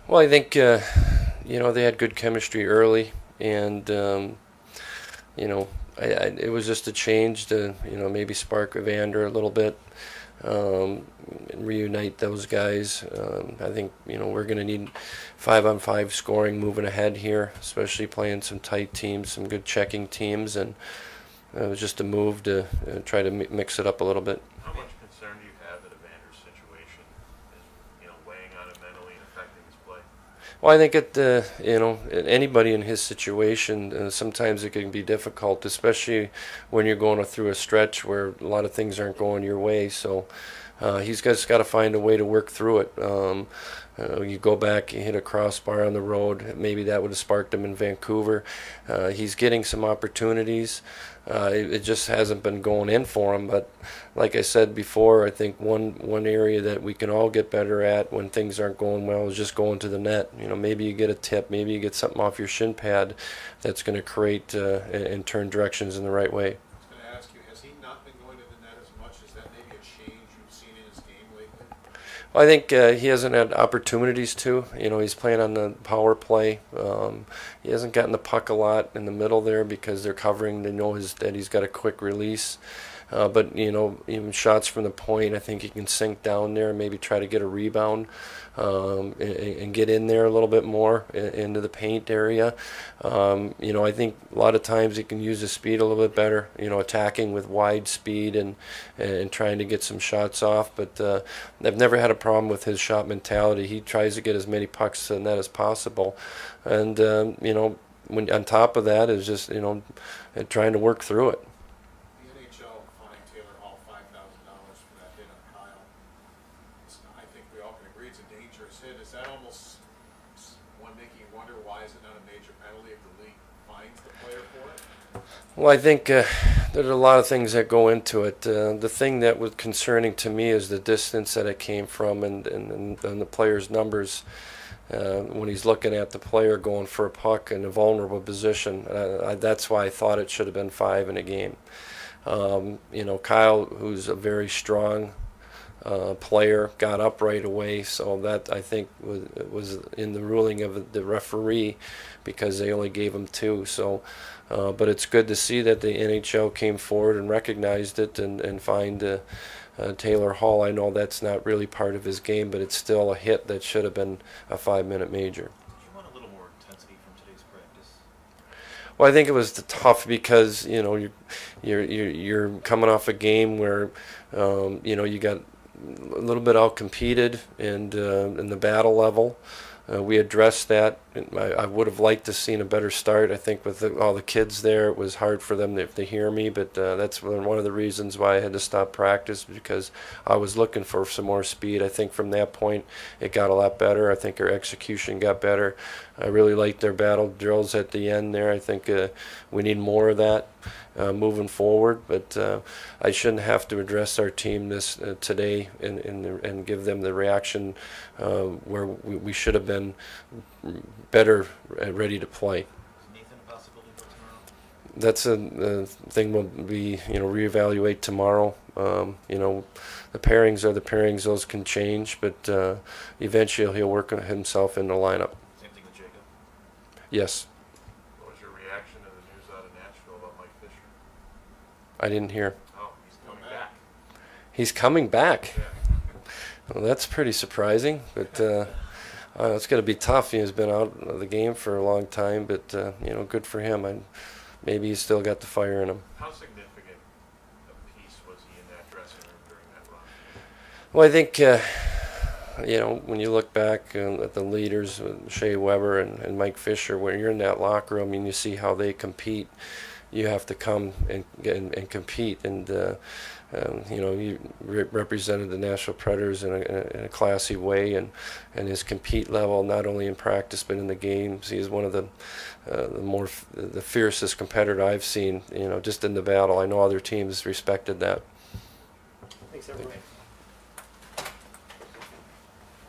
Well, I think they had good chemistry early, and it was just a change to maybe spark Evander a little bit, and reunite those guys. I think we're going to need 5-on-5 scoring moving ahead here, especially playing some tight teams, some good checking teams, and it was just a move to try to mix it up a little bit. How much concern do you have that Evander's situation is, weighing on him mentally and affecting his play? Well, I think anybody in his situation, sometimes it can be difficult, especially when you're going through a stretch where a lot of things aren't going your way. So he's just got to find a way to work through it. You go back, you hit a crossbar on the road. Maybe that would have sparked him in Vancouver. He's getting some opportunities. It just hasn't been going in for him. But like I said before, I think one area that we can all get better at when things aren't going well is just going to the net. Maybe you get a tip, maybe you get something off your shin pad that's going to create and turn directions in the right way. Ask you, has he not been going to the net as much? Is that maybe a change you've seen in his game lately? Well, I think he hasn't had opportunities to. He's playing on the power play. He hasn't gotten the puck a lot in the middle there because they're covering. They know that he's got a quick release. But even shots from the point, I think he can sink down there and maybe try to get a rebound and get in there a little bit more into the paint area. I think a lot of times he can use his speed a little bit better. Attacking with wide speed and trying to get some shots off. But I've never had a problem with his shot mentality. He tries to get as many pucks to the net as possible, and when on top of that is just trying to work through it. For that hit on Kyle. I think we all can agree it's a dangerous hit. Is that almost one making you wonder why is it not a major penalty if the league fines the player for it? Well, I think there's a lot of things that go into it. The thing that was concerning to me is the distance that it came from and the player's numbers. When he's looking at the player going for a puck in a vulnerable position, that's why I thought it should have been 5 in a game. Kyle, who's a very strong player, got up right away, so that I think was in the ruling of the referee because they only gave him 2. So, but it's good to see that the NHL came forward and recognized it and fined Taylor Hall. I know that's not really part of his game, but it's still a hit that should have been a 5-minute major. Well, I think it was tough because you're coming off a game where you got a little bit out competed and in the battle level. We addressed that. I would have liked to seen a better start. I think with all the kids there, it was hard for them to hear me, but that's one of the reasons why I had to stop practice because I was looking for some more speed. I think from that point, it got a lot better. I think our execution got better. I really liked their battle drills at the end there. I think we need more of that moving forward, but I shouldn't have to address our team this today and give them the reaction where we should have been better ready to play. That's a thing we'll be reevaluate tomorrow. The pairings are the pairings; those can change, but eventually he'll work himself in the lineup. Same thing with Jacob. Yes. What was your reaction to the news out of Nashville about Mike Fisher? I didn't hear. Oh, he's coming back. He's coming back. Yeah. Well, that's pretty surprising, but it's going to be tough. He's been out of the game for a long time, but good for him. Maybe he's still got the fire in him. How significant a piece was he in that dressing room during that run? Well, I think when you look back at the leaders, Shea Weber and Mike Fisher, when you're in that locker room and you see how they compete, you have to come and compete. And he represented the Nashville Predators in a classy way, and his compete level not only in practice but in the games. He's one of the fiercest competitor I've seen. Just in the battle. I know other teams respected that. Thanks, everyone.